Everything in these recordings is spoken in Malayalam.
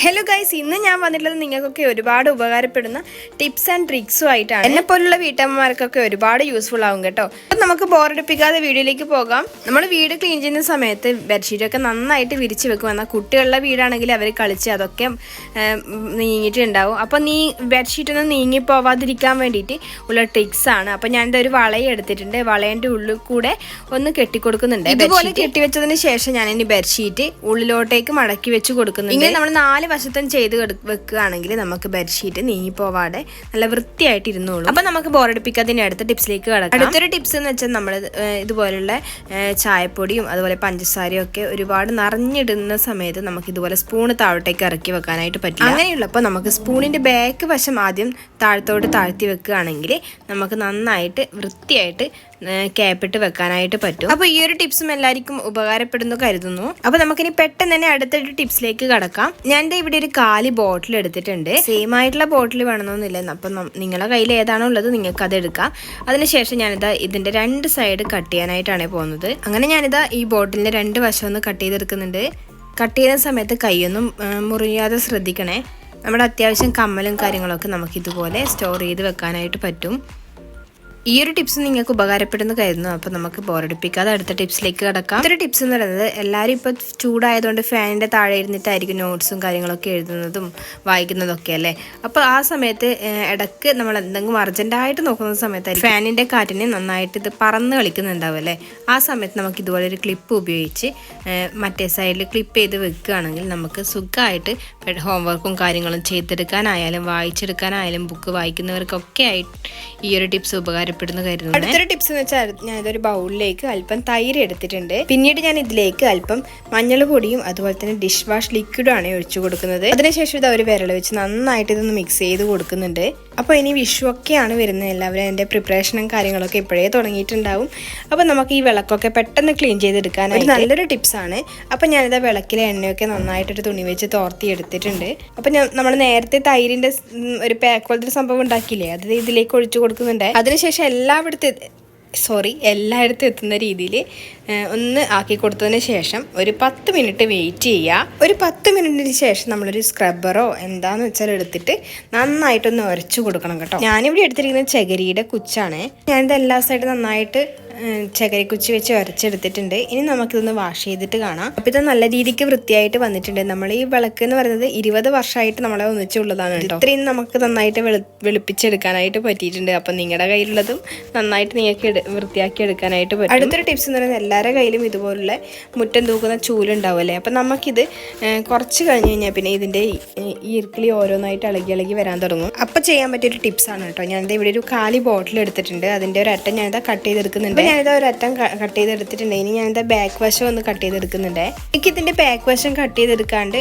ഹലോ ഗൈസ്, ഇന്ന് ഞാൻ വന്നിട്ടുള്ളത് നിങ്ങൾക്കൊക്കെ ഒരുപാട് ഉപകാരപ്പെടുന്ന ടിപ്സ് ആൻഡ് ട്രിക്സും ആയിട്ടാണ്. എന്നെ പോലുള്ള വീട്ടമ്മമാർക്കൊക്കെ ഒരുപാട് യൂസ്ഫുൾ ആവും കേട്ടോ. അപ്പം നമുക്ക് ബോറടിപ്പിക്കാതെ വീഡിയോയിലേക്ക് പോകാം. നമ്മൾ വീട് ക്ലീൻ ചെയ്യുന്ന സമയത്ത് ബെഡ്ഷീറ്റൊക്കെ നന്നായിട്ട് വിരിച്ച് വെക്കും. എന്നാൽ കുട്ടികളുടെ വീടാണെങ്കിൽ അവർ കളിച്ച് അതൊക്കെ നീങ്ങിയിട്ടുണ്ടാവും. അപ്പം ബെഡ്ഷീറ്റൊന്നും നീങ്ങിപ്പോവാതിരിക്കാൻ വേണ്ടിയിട്ട് ഉള്ള ട്രിക്സാണ്. അപ്പം ഞാനിത് ഒരു വളയം എടുത്തിട്ടുണ്ട്. വളയൻ്റെ ഉള്ളിൽ കൂടെ ഒന്ന് കെട്ടിക്കൊടുക്കുന്നുണ്ട്. ഇതുപോലെ കെട്ടിവെച്ചതിന് ശേഷം ഞാൻ ഇനി ബെഡ്ഷീറ്റ് ഉള്ളിലോട്ടേക്ക് മടക്കി വെച്ച് കൊടുക്കുന്നുണ്ട്. ഇങ്ങനെ നമ്മൾ 4 വശത്തും ചെയ്ത് വെക്കുകയാണെങ്കിൽ നമുക്ക് ബെഡ്ഷീറ്റ് നീങ്ങിപ്പോവാതെ നല്ല വൃത്തിയായിട്ട് ഇരുന്നോളൂ. അപ്പം നമുക്ക് ബോറടിപ്പിക്കാതെ അടുത്ത ടിപ്സിലേക്ക് കിടക്കാം. അടുത്തൊരു ടിപ്സ് എന്ന് വെച്ചാൽ നമ്മൾ ഇതുപോലുള്ള ചായപ്പൊടിയും അതുപോലെ പഞ്ചസാരയും ഒക്കെ ഒരുപാട് നിറഞ്ഞിടുന്ന സമയത്ത് നമുക്ക് ഇതുപോലെ സ്പൂണ് താഴോട്ടേക്ക് ഇറക്കി വെക്കാനായിട്ട് പറ്റില്ല. അങ്ങനെയുള്ളപ്പോൾ നമുക്ക് സ്പൂണിൻ്റെ ബാക്ക് വശം ആദ്യം താഴത്തോട്ട് താഴ്ത്തി വെക്കുകയാണെങ്കിൽ നമുക്ക് നന്നായിട്ട് വൃത്തിയായിട്ട് ക്യാപ്പിട്ട് വെക്കാനായിട്ട് പറ്റും. അപ്പോൾ ഈ ഒരു ടിപ്സും എല്ലാവർക്കും ഉപകാരപ്പെടുന്നു കരുതുന്നു. അപ്പോൾ നമുക്കിനി പെട്ടെന്ന് തന്നെ അടുത്തൊരു ടിപ്സിലേക്ക് കടക്കാം. ഞാൻ ഇവിടെ ഒരു കാലി ബോട്ടിൽ എടുത്തിട്ടുണ്ട്. സെയിം ആയിട്ടുള്ള ബോട്ടിൽ വേണമെന്നൊന്നുമില്ല. അപ്പം നിങ്ങളുടെ കയ്യിൽ ഏതാണോ ഉള്ളത് നിങ്ങൾക്ക് അത് എടുക്കാം. അതിനുശേഷം ഞാനിതാ ഇതിൻ്റെ 2 സൈഡ് കട്ട് ചെയ്യാനായിട്ടാണ് പോകുന്നത്. അങ്ങനെ ഞാനിതാ ഈ ബോട്ടിലിൻ്റെ 2 വശം ഒന്ന് കട്ട് ചെയ്തെടുക്കുന്നുണ്ട്. കട്ട് ചെയ്യുന്ന സമയത്ത് കൈയൊന്നും മുറിയാതെ ശ്രദ്ധിക്കണേ. നമ്മുടെ അത്യാവശ്യം കമ്മലും കാര്യങ്ങളൊക്കെ നമുക്കിതുപോലെ സ്റ്റോർ ചെയ്ത് വെക്കാനായിട്ട് പറ്റും. ഈ ഒരു ടിപ്സ് നിങ്ങൾക്ക് ഉപകാരപ്പെടുന്നു കരുതുന്നു. അപ്പോൾ നമുക്ക് ബോറടിപ്പിക്കാതെ അടുത്ത ടിപ്സിലേക്ക് കിടക്കാം. ഇതൊരു ടിപ്സ് എന്ന് പറയുന്നത്, എല്ലാവരും ഇപ്പോൾ ചൂടായതുകൊണ്ട് ഫാനിൻ്റെ താഴെ ഇരുന്നിട്ടായിരിക്കും നോട്ട്സും കാര്യങ്ങളൊക്കെ എഴുതുന്നതും വായിക്കുന്നതൊക്കെ അല്ലേ. അപ്പോൾ ആ സമയത്ത് ഇടയ്ക്ക് നമ്മൾ എന്തെങ്കിലും അർജൻറ്റായിട്ട് നോക്കുന്ന സമയത്തായിരിക്കും ഫാനിൻ്റെ കാറ്റിന് നന്നായിട്ട് ഇത് പറന്ന് കളിക്കുന്നുണ്ടാവും അല്ലേ. ആ സമയത്ത് നമുക്ക് ഇതുപോലെ ഒരു ക്ലിപ്പ് ഉപയോഗിച്ച് മറ്റേ സൈഡിൽ ക്ലിപ്പ് ചെയ്ത് വെക്കുകയാണെങ്കിൽ നമുക്ക് സുഖമായിട്ട് ഹോംവർക്കും കാര്യങ്ങളും ചെയ്തെടുക്കാനായാലും വായിച്ചെടുക്കാനായാലും ബുക്ക് വായിക്കുന്നവർക്കൊക്കെ ആയിട്ട് ഈ ഒരു ടിപ്സ് ഉപകാരപ്പെടുന്നു. അടുത്തൊരു ടിപ്സ് എന്ന് വെച്ചാൽ ഞാൻ ഇതൊരു ബൗളിലേക്ക് അല്പം തൈര് എടുത്തിട്ടുണ്ട്. പിന്നീട് ഞാൻ ഇതിലേക്ക് അല്പം മഞ്ഞൾ പൊടിയും അതുപോലെ തന്നെ ഡിഷ് വാഷ് ലിക്വിഡും ആണ് ഒഴിച്ചു കൊടുക്കുന്നത്. അതിനുശേഷം ഇത് ഒരു വിരൽ വെച്ച് നന്നായിട്ട് ഇതൊന്ന് മിക്സ് ചെയ്ത് കൊടുക്കുന്നുണ്ട്. അപ്പോൾ ഇനി വിഷു ഒക്കെയാണ് വരുന്നത്. എല്ലാവരും അതിൻ്റെ പ്രിപ്പറേഷനും കാര്യങ്ങളൊക്കെ ഇപ്പോഴേ തുടങ്ങിയിട്ടുണ്ടാവും. അപ്പോൾ നമുക്ക് ഈ വിളക്കൊക്കെ പെട്ടെന്ന് ക്ലീൻ ചെയ്തെടുക്കാൻ ഒരു നല്ലൊരു ടിപ്സാണ്. അപ്പോൾ ഞാനിത് വിളക്കിലെ എണ്ണയൊക്കെ നന്നായിട്ടൊരു തുണി വെച്ച് തോർത്തി എടുത്തിട്ടുണ്ട്. അപ്പോൾ നമ്മൾ നേരത്തെ തൈരിൻ്റെ ഒരു പാക്ക് പോലത്തെ ഒരു സംഭവം ഉണ്ടാക്കിയില്ലേ, അത് ഇതിലേക്ക് ഒഴിച്ചു കൊടുക്കുന്നുണ്ട്. അതിനുശേഷം എല്ലായിടത്തും എത്തുന്ന രീതിയിൽ ഒന്ന് ആക്കി കൊടുത്തതിന് ശേഷം ഒരു 10 മിനിറ്റ് വെയിറ്റ് ചെയ്യുക. ഒരു 10 മിനിറ്റിന് ശേഷം നമ്മളൊരു സ്ക്രബ്ബറോ എന്താണെന്ന് വെച്ചാൽ എടുത്തിട്ട് നന്നായിട്ടൊന്ന് ഉരച്ചു കൊടുക്കണം കേട്ടോ. ഞാനിവിടെ എടുത്തിരിക്കുന്നത് ചകിരിയുടെ കുച്ചാണ്. ഞാനിത് എല്ലാ സൈഡും നന്നായിട്ട് ചകിരിക്കുച്ചി വെച്ച് ഉരച്ചെടുത്തിട്ടുണ്ട്. ഇനി നമുക്കിതൊന്ന് വാഷ് ചെയ്തിട്ട് കാണാം. അപ്പോൾ ഇത് നല്ല രീതിക്ക് വൃത്തിയായിട്ട് വന്നിട്ടുണ്ട്. നമ്മൾ ഈ വിളക്ക് എന്ന് പറയുന്നത് 20 വർഷമായിട്ട് നമ്മളെ ഒന്നിച്ചുള്ളതാണ് കേട്ടോ. ഇത്രയും നമുക്ക് നന്നായിട്ട് വെളുപ്പിച്ചെടുക്കാനായിട്ട് പറ്റിയിട്ടുണ്ട്. അപ്പം നിങ്ങളുടെ കയ്യിലുള്ളതും നന്നായിട്ട് നിങ്ങൾക്ക് വൃത്തിയാക്കി എടുക്കാനായിട്ട് പറ്റും. അടുത്തൊരു ടിപ്സ് എന്ന് പറയുന്നത്, എല്ലാവരുടെ കയ്യിലും ഇതുപോലുള്ള മുറ്റം തൂക്കുന്ന ചൂലുണ്ടാവുമല്ലേ. അപ്പം നമുക്കിത് കുറച്ച് കഴിഞ്ഞ് കഴിഞ്ഞാൽ പിന്നെ ഇതിൻ്റെ ഈർക്കിളി ഓരോന്നായിട്ട് ഇളകി വരാൻ തുടങ്ങും. അപ്പം ചെയ്യാൻ പറ്റിയൊരു ടിപ്സാണ് കേട്ടോ. ഞാനിത് ഇവിടെ ഒരു കാലി ബോട്ടിൽ എടുത്തിട്ടുണ്ട്. അതിൻ്റെ ഒരു അറ്റം ഞാനിതാ കട്ട് ചെയ്തെടുക്കുന്നുണ്ട്. ഞാനിതാ ഒരു അറ്റം കട്ട് ചെയ്തെടുത്തിട്ടുണ്ട്. ഇനി ഞാനിതാ ബാക്ക് വശം ഒന്ന് കട്ട് ചെയ്തെടുക്കുന്നുണ്ട്. എനിക്ക് ഇതിൻ്റെ ബാക്ക് വശം കട്ട് ചെയ്തെടുക്കാണ്ട്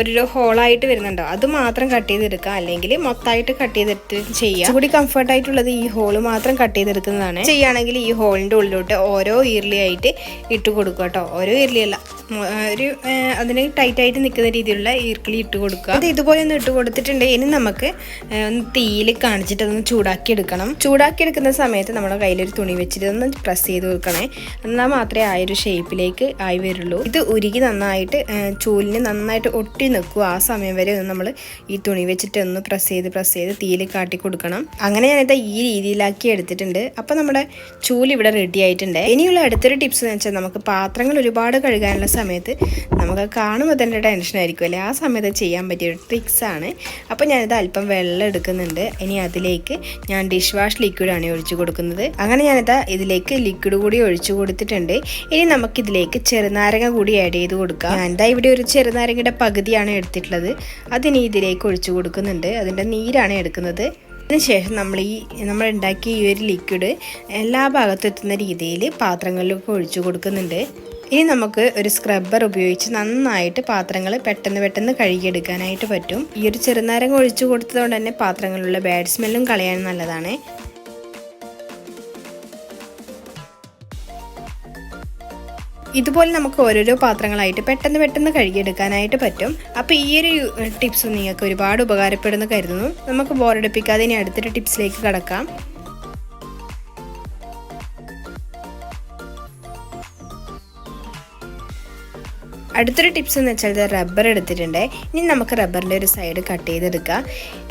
ഒരു ഹോളായിട്ട് വരുന്നുണ്ടോ, അത് മാത്രം കട്ട് ചെയ്തെടുക്കാം. അല്ലെങ്കിൽ മൊത്തമായിട്ട് കട്ട് ചെയ്തിട്ട് ചെയ്യാം. കൂടി കംഫർട്ടായിട്ടുള്ളത് ഈ ഹോള് മാത്രം കട്ട് ചെയ്തെടുക്കുന്നതാണ്. ചെയ്യുകയാണെങ്കിൽ ഈ ഹോളിൻ്റെ ഉള്ളിലോട്ട് ഓരോ ഈർലിയായിട്ട് ഇട്ട് കൊടുക്കുക കേട്ടോ. ഓരോ ഈർലിയല്ല, അതിന് ടൈറ്റായിട്ട് നിൽക്കുന്ന രീതിയിലുള്ള ഈർക്കിളി ഇട്ട് കൊടുക്കുക. അത് ഇതുപോലെ ഒന്ന് ഇട്ട് കൊടുത്തിട്ടുണ്ട്. ഇനി നമുക്ക് ഒന്ന് തീയിൽ കാണിച്ചിട്ട് അതൊന്ന് ചൂടാക്കി എടുക്കണം. ചൂടാക്കി എടുക്കുന്ന സമയത്ത് നമ്മുടെ കയ്യിലൊരു തുണി വെച്ചിട്ട് ഒന്ന് പ്രസ് ചെയ്ത് കൊടുക്കണേ. എന്നാൽ മാത്രമേ ആ ഒരു ഷേപ്പിലേക്ക് ആയി വരുള്ളൂ. ഇത് ഉരുകി നന്നായിട്ട് ചൂലിന് നന്നായിട്ട് ഒട്ടി നിൽക്കുക. ആ സമയം വരെ ഒന്ന് നമ്മൾ ഈ തുണി വെച്ചിട്ട് ഒന്ന് പ്രസ് ചെയ്ത് തീയിൽ കാട്ടി കൊടുക്കണം. അങ്ങനെ ഞാനിത് ഈ രീതിയിലാക്കി എടുത്തിട്ടുണ്ട്. അപ്പോൾ നമ്മുടെ ചൂല് ഇവിടെ റെഡി ആയിട്ടുണ്ട്. ഇനിയുള്ള അടുത്തൊരു ടിപ്സ് എന്ന് വെച്ചാൽ, നമുക്ക് പാത്രങ്ങൾ ഒരുപാട് കഴുകാനുള്ള സമയത്ത് നമുക്ക് കാണുമ്പോൾ തന്നെ ടെൻഷനായിരിക്കും അല്ലേ. ആ സമയത്ത് ചെയ്യാൻ പറ്റിയൊരു ട്രിക്സാണ്. അപ്പോൾ ഞാനിത് അല്പം വെള്ളം എടുക്കുന്നുണ്ട്. ഇനി അതിലേക്ക് ഞാൻ ഡിഷ് വാഷ് ലിക്വിഡാണ് ഒഴിച്ചു കൊടുക്കുന്നത്. അങ്ങനെ ഞാനിത് ഇതിലേക്ക് ലിക്വിഡ് കൂടി ഒഴിച്ചു കൊടുത്തിട്ടുണ്ട്. ഇനി നമുക്കിതിലേക്ക് ചെറുനാരങ്ങ കൂടി ആഡ് ചെയ്ത് കൊടുക്കാം. ഞാനിതാ ഇവിടെ ഒരു ചെറുനാരങ്ങയുടെ പകുതിയാണ് എടുത്തിട്ടുള്ളത്. അതിനി ഇതിലേക്ക് ഒഴിച്ചു കൊടുക്കുന്നുണ്ട്. അതിൻ്റെ നീരാണ് എടുക്കുന്നത്. അതിനുശേഷം നമ്മൾ ഉണ്ടാക്കിയ ഈ ഒരു ലിക്വിഡ് എല്ലാ ഭാഗത്തും എത്തുന്ന രീതിയിൽ പാത്രങ്ങളിലൊക്കെ ഒഴിച്ചു കൊടുക്കുന്നുണ്ട്. ഇനി നമുക്ക് ഒരു സ്ക്രബ്ബർ ഉപയോഗിച്ച് നന്നായിട്ട് പാത്രങ്ങൾ പെട്ടെന്ന് കഴുകിയെടുക്കാനായിട്ട് പറ്റും. ഈ ഒരു ചെറുനാരങ്ങ ഒഴിച്ചു കൊടുത്തതുകൊണ്ട് തന്നെ പാത്രങ്ങളിലുള്ള ബാഡ് സ്മെല്ലും കളയാൻ നല്ലതാണ്. ഇതുപോലെ നമുക്ക് ഓരോരോ പാത്രങ്ങളായിട്ട് പെട്ടെന്ന് കഴുകിയെടുക്കാനായിട്ട് പറ്റും. അപ്പോൾ ഈ ഒരു ടിപ്സ് നിങ്ങൾക്ക് ഒരുപാട് ഉപകാരപ്പെടുന്നു കരുതുന്നു. നമുക്ക് ബോറടിപ്പിക്കാതെ ഇനി അടുത്തൊരു ടിപ്സിലേക്ക് കടക്കാം. അടുത്തൊരു ടിപ്സ് എന്ന് വെച്ചാൽ റബ്ബർ എടുത്തിട്ടുണ്ട്. ഇനി നമുക്ക് റബ്ബറിൻ്റെ ഒരു സൈഡ് കട്ട് ചെയ്തെടുക്കാം.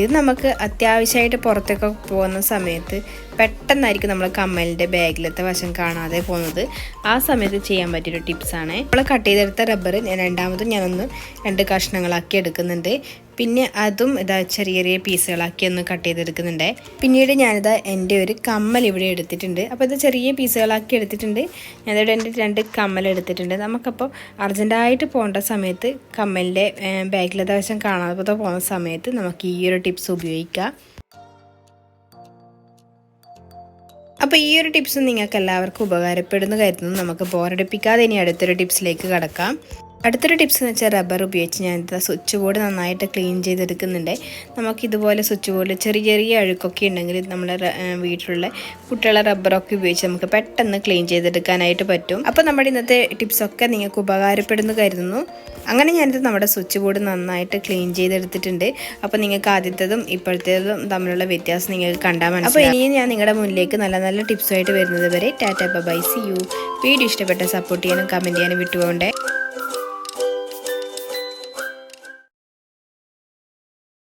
ഇത് നമുക്ക് അത്യാവശ്യമായിട്ട് പുറത്തൊക്കെ പോകുന്ന സമയത്ത് പെട്ടെന്നായിരിക്കും നമ്മൾ കമ്മലിൻ്റെ ബാഗിലത്തെ വശം കാണാതെ പോകുന്നത്. ആ സമയത്ത് ചെയ്യാൻ പറ്റിയൊരു ടിപ്സാണ്. നമ്മൾ കട്ട് ചെയ്തെടുത്ത റബ്ബർ രണ്ടാമതും ഞാനൊന്ന് 2 കഷ്ണങ്ങളാക്കി എടുക്കുന്നുണ്ട്. പിന്നെ അതും ചെറിയ ചെറിയ പീസുകളാക്കി ഒന്ന് കട്ട് ചെയ്തെടുക്കുന്നുണ്ട്. പിന്നീട് ഞാനിത് എൻ്റെ ഒരു കമ്മൽ ഇവിടെ എടുത്തിട്ടുണ്ട്. അപ്പോൾ ഇത് ചെറിയ പീസുകളാക്കി എടുത്തിട്ടുണ്ട്. ഞാനിവിടെ എൻ്റെ 2 കമ്മൽ എടുത്തിട്ടുണ്ട്. നമുക്കപ്പോൾ അർജൻറ്റായിട്ട് പോകേണ്ട സമയത്ത് കമ്മലിൻ്റെ ബാഗിലത്തെ വശം കാണാതെ പോകുന്ന സമയത്ത് നമുക്ക് ഈ ഒരു ടിപ്സ് ഉപയോഗിക്കാം. അപ്പോൾ ഈ ഒരു ടിപ്സ് നിങ്ങൾക്ക് എല്ലാവർക്കും ഉപകാരപ്പെടുന്ന കരുതുന്നു. നമുക്ക് ബോറടിപ്പിക്കാതെ ഇനി അടുത്തൊരു ടിപ്സിലേക്ക് കടക്കാം. അടുത്തൊരു ടിപ്സ് എന്ന് വെച്ചാൽ റബ്ബർ ഉപയോഗിച്ച് ഞാനിത് സ്വിച്ച് ബോർഡ് നന്നായിട്ട് ക്ലീൻ ചെയ്തെടുക്കുന്നുണ്ട്. നമുക്കിതുപോലെ സ്വിച്ച് ബോർഡിൽ ചെറിയ ചെറിയ അഴുക്കൊക്കെ ഉണ്ടെങ്കിൽ നമ്മുടെ വീട്ടിലുള്ള കുട്ടികളെ റബ്ബറൊക്കെ ഉപയോഗിച്ച് നമുക്ക് പെട്ടെന്ന് ക്ലീൻ ചെയ്തെടുക്കാനായിട്ട് പറ്റും. അപ്പോൾ നമ്മുടെ ഇന്നത്തെ ടിപ്സൊക്കെ നിങ്ങൾക്ക് ഉപകാരപ്പെടുന്നു കരുതുന്നു. അങ്ങനെ ഞാനിത് നമ്മുടെ സ്വിച്ച് ബോർഡ് നന്നായിട്ട് ക്ലീൻ ചെയ്തെടുത്തിട്ടുണ്ട്. അപ്പോൾ നിങ്ങൾക്ക് ആദ്യത്തേതും ഇപ്പോഴത്തേതും തമ്മിലുള്ള വ്യത്യാസം നിങ്ങൾക്ക് കണ്ടാൽ മനസ്സിലാവും. അപ്പോൾ ഇനിയും ഞാൻ നിങ്ങളുടെ മുന്നിലേക്ക് നല്ല നല്ല ടിപ്സുമായിട്ട് വരുന്നത് വരെ tata bye, see you. Video ഇഷ്ടപ്പെട്ട സപ്പോർട്ട് ചെയ്യാനും കമൻറ്റ് ചെയ്യാനും വിട്ടുപോകണ്ടേ.